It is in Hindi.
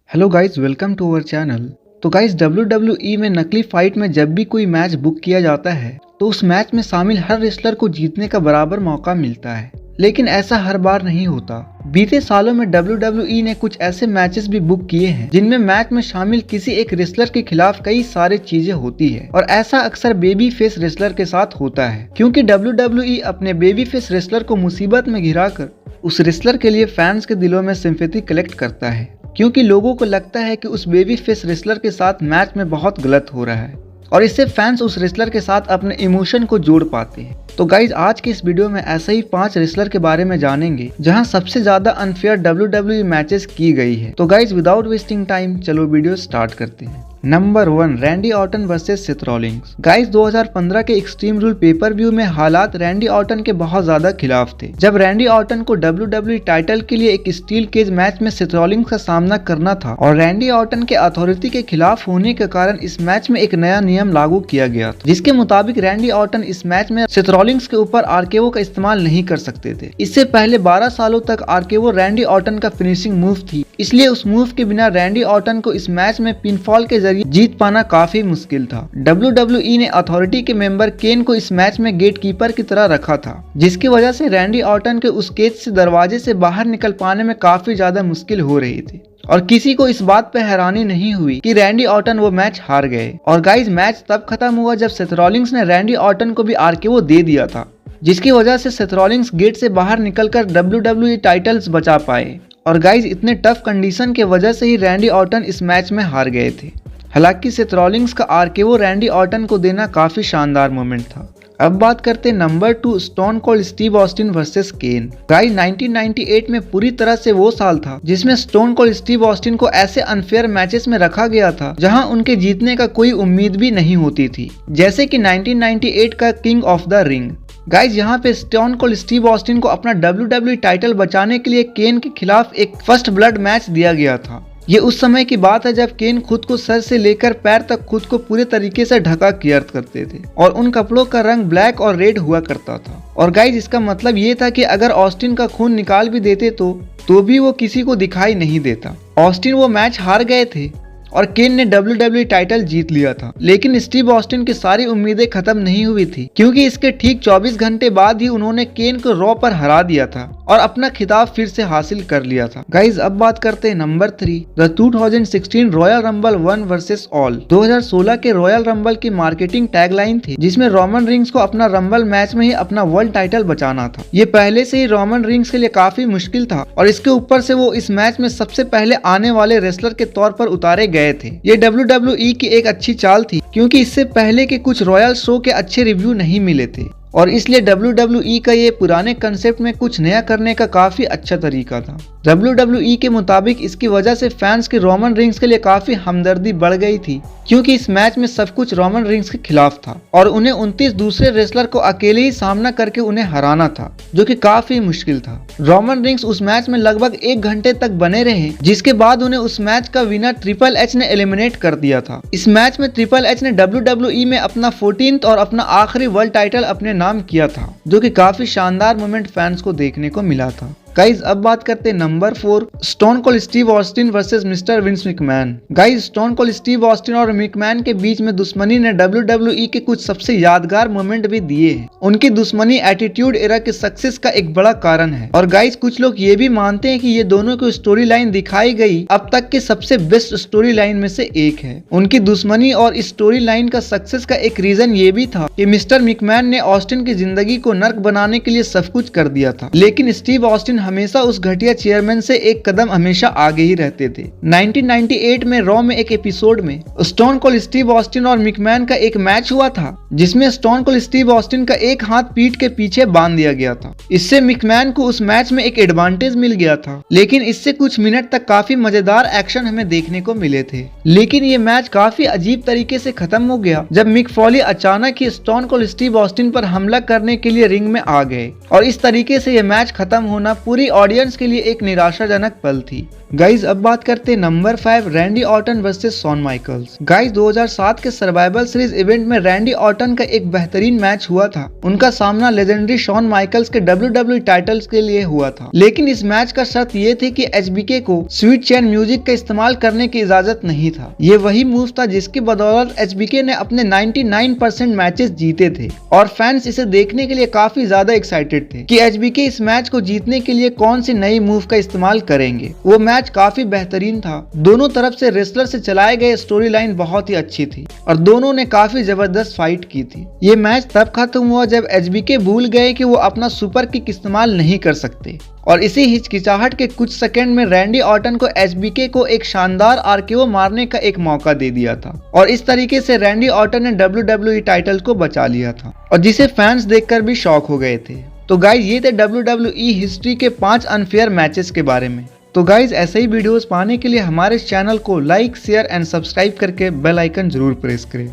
Hello guys, welcome to our channel. तो गाइस, WWE में नकली फाइट में जब भी कोई मैच बुक किया जाता है तो उस मैच में शामिल हर रेसलर को जीतने का बराबर मौका मिलता है, लेकिन ऐसा हर बार नहीं होता। बीते सालों में WWE ने कुछ ऐसे मैचेस भी बुक किए हैं जिनमें मैच में शामिल किसी एक रेसलर के खिलाफ कई सारी चीजें होती है, और ऐसा अक्सर बेबी फेस रेसलर के साथ होता है, क्योंकि WWE अपने बेबी फेस रेसलर को मुसीबत में घिराकर उस रेसलर के लिए फैंस के दिलों में सिंपैथी कलेक्ट करता है, क्योंकि लोगों को लगता है कि उस बेबी फेस रेसलर के साथ मैच में बहुत गलत हो रहा है, और इससे फैंस उस रेसलर के साथ अपने इमोशन को जोड़ पाते हैं। तो गाइज, आज के इस वीडियो में ऐसे ही 5 रेसलर के बारे में जानेंगे जहां सबसे ज्यादा अनफेयर WWE मैचेस की गई है। तो गाइज, विदाउट वेस्टिंग टाइम चलो वीडियो स्टार्ट करते हैं। Number 1, Randy Orton versus Seth Rawlings. Guys, 2015 के एक्सट्रीम रूल पेपर व्यू में हालात रैंडी ऑर्टन के बहुत ज्यादा खिलाफ थे। जब रैंडी ऑर्टन को WWE टाइटल के लिए एक स्टील केज मैच में सेथ रॉलिंग्स का सामना करना था, और रैंडी ऑर्टन के अथॉरिटी के खिलाफ होने के कारण इस मैच में एक नया नियम लागू किया गया था, जिसके मुताबिक रैंडी ऑर्टन इस मैच में सेथ रॉलिंग्स के ऊपर आरकेओ का इस्तेमाल नहीं कर सकते थे। इससे पहले 12 सालों तक आरकेओ रैंडी ऑर्टन का फिनिशिंग मूव थी, इसलिए उस मूव के बिना रैंडी ऑर्टन को इस मैच में पिनफॉल के जरिए जीत पाना काफी मुश्किल था। WWE ने अथॉरिटी के मेंबर केन को इस मैच में गेटकीपर की तरह रखा था, जिसकी वजह से रैंडी ऑर्टन के उस केज से दरवाजे से बाहर निकल पाने में काफी ज्यादा मुश्किल हो रही थी, और किसी को इस बात पे हैरानी नहीं हुई कि रैंडी ऑर्टन वो मैच हार गए। और गाइज, मैच तब खत्म हुआ जब सेथ रॉलिंग्स ने रैंडी ऑर्टन को भी आरकेओ दे दिया था, जिसकी वजह से सेथ रॉलिंग्स गेट से बाहर निकलकर WWE टाइटल्स बचा पाए। और गाइज, इतने टफ कंडीशन के वजह से ही रैंडी ऑर्टन इस मैच में हार गए थे। हालांकि सेथ रॉलिंग्स का आरकेओ रैंडी ऑर्टन को देना काफी शानदार मोमेंट था। अब बात करते हैं number 2, Stone Cold Steve Austin versus Kane. Guys, 1998 में पूरी तरह से वो साल था जिसमें स्टोन कोल्ड स्टीव ऑस्टिन को ऐसे अनफेयर मैचेस में रखा गया था जहां उनके जीतने का कोई उम्मीद भी नहीं होती थी, जैसे कि 1998 का king of the ring. Guys, यहाँ पे स्टोन कोल्ड स्टीव ऑस्टिन को अपना WWE टाइटल बचाने के लिए केन के खिलाफ एक फर्स्ट ब्लड मैच दिया गया था। ये उस समय की बात है जब केन खुद को सर से लेकर पैर तक खुद को पूरे तरीके से ढका किया करते थे, और उन कपड़ों का रंग ब्लैक और रेड हुआ करता था। और गाइज, इसका मतलब ये था कि अगर ऑस्टिन का खून निकाल भी देते तो भी वो किसी को दिखाई नहीं देता। ऑस्टिन वो मैच हार गए थे और केन ने WWE टाइटल जीत लिया था, लेकिन स्टीव ऑस्टिन की सारी उम्मीदें खत्म नहीं हुई थी, क्योंकि इसके ठीक 24 घंटे बाद ही उन्होंने केन को रॉ पर हरा दिया था और अपना खिताब फिर से हासिल कर लिया था। गाइज, अब बात करते हैं number 3, the 2016 royal rumble 1 versus all. 2016 के रॉयल रंबल की मार्केटिंग टैगलाइन थी, जिसमें रोमन रिंग्स को अपना रंबल मैच में ही अपना वर्ल्ड टाइटल बचाना था। ये पहले से ही रोमन रिंग्स के लिए काफी मुश्किल था, और इसके ऊपर से वो इस मैच में सबसे पहले आने वाले रेसलर के तौर पर उतारे गए थे। ये WWE की एक अच्छी चाल थी, क्योंकि इससे पहले के कुछ रॉयल शो के अच्छे रिव्यू नहीं मिले थे, और इसलिए WWE का ये पुराने कंसेप्ट में कुछ नया करने का काफी अच्छा तरीका था। WWE के मुताबिक इसकी वजह से फैंस की रोमन रिंग्स के लिए काफी हमदर्दी बढ़ गई थी, क्योंकि इस मैच में सब कुछ रोमन रिंग्स के खिलाफ था, और उन्हें 29 दूसरे रेसलर को अकेले ही सामना करके उन्हें हराना था, जो कि काफी मुश्किल था। रोमन रिंग्स उस मैच में लगभग 1 घंटे तक बने रहे, जिसके बाद उन्हें उस मैच का विनर ट्रिपल एच ने एलिमिनेट कर दिया था। इस मैच में ट्रिपल एच ने WWE में अपना 14th और अपना आखिरी वर्ल्ड टाइटल अपने नाम किया था, जो कि काफी शानदार मोमेंट फैंस को देखने को मिला था। गाइज, अब बात करते हैं number 4, stone Cold Steve Austin versus mister Vince McMahon. Guys, stone Cold Steve Austin और मैकमैन के बीच में दुश्मनी ने WWE के कुछ सबसे यादगार मोमेंट भी दिए हैं। उनकी दुश्मनी एटीट्यूड एरा के सक्सेस का एक बड़ा कारण है, और गाइज, कुछ लोग ये भी मानते हैं कि ये दोनों की स्टोरी लाइन दिखाई गई अब तक की सबसे बेस्ट स्टोरी लाइन में से एक है। उनकी दुश्मनी और इस स्टोरी लाइन का सक्सेस का एक रीजन ये भी था कि मिस्टर मैकमैन ने ऑस्टिन की जिंदगी को नर्क बनाने के लिए सब कुछ कर दिया था, लेकिन स्टीव ऑस्टिन हमेशा उस घटिया चेयरमैन से एक कदम हमेशा आगे ही रहते थे। 1998 में रॉ में एक एपिसोड में स्टोन कोल्ड स्टीव ऑस्टिन और मैकमैन का एक मैच हुआ था, जिसमें स्टोन कोल्ड स्टीव ऑस्टिन का एक हाथ पीठ के पीछे बांध दिया गया था। इससे मैकमैन को उस मैच में एक एडवांटेज मिल गया था, लेकिन इससे कुछ मिनट तक काफी मजेदार एक्शन हमें देखने को मिले थे। लेकिन ये मैच काफी अजीब तरीके से खत्म हो गया जब मिक फॉली अचानक ही स्टोन कोल्ड स्टीव ऑस्टिन पर हमला करने के लिए रिंग में आ गए, और इस तरीके से ये मैच खत्म होना पूरी ऑडियंस के लिए एक निराशाजनक पल थी। गाइज अब बात करते हैं number 5 Randy Orton versus Shawn Michaels. Guys 2007 के सर्वाइवल सीरीज इवेंट में रैंडी ऑर्टन का एक बेहतरीन मैच हुआ था। उनका सामना लेजेंडरी शॉन माइकल्स के WWE टाइटल्स के लिए हुआ था, लेकिन इस मैच का शर्त ये थी कि HBK को स्वीट चैन म्यूजिक का इस्तेमाल करने की इजाजत नहीं था। ये वही मूव था जिसकी बदौलत HBK ने अपने 99% मैचेस जीते थे और फैंस इसे देखने के लिए काफी ज्यादा एक्साइटेड थे कि HBK इस मैच को जीतने के लिए कौन सी नई मूव का इस्तेमाल करेंगे। वो मैच काफी बेहतरीन था। दोनों तरफ से रेसलर से चलाए गए स्टोरी लाइन बहुत ही अच्छी थी और दोनों ने काफी जबरदस्त फाइट की थी। ये मैच तब खत्म हुआ जब HBK भूल गए कि वो अपना सुपर किक इस्तेमाल नहीं कर सकते और इसी हिचकिचाहट के कुछ सेकंड में रैंडी ऑर्टन को HBK को एक शानदार RKO मारने का एक मौका दे दिया था और इस तरीके से रैंडी ऑर्टन ने WWE टाइटल को बचा लिया था और जिसे फैंस देखकर भी शॉक हो गए थे। तो गाइज ये थे WWE हिस्ट्री के 5 अनफेयर मैचेस के बारे में। तो गाइज ऐसे ही वीडियोस पाने के लिए हमारे चैनल को लाइक, शेयर एंड सब्सक्राइब करके बेल आइकन जरूर प्रेस करें।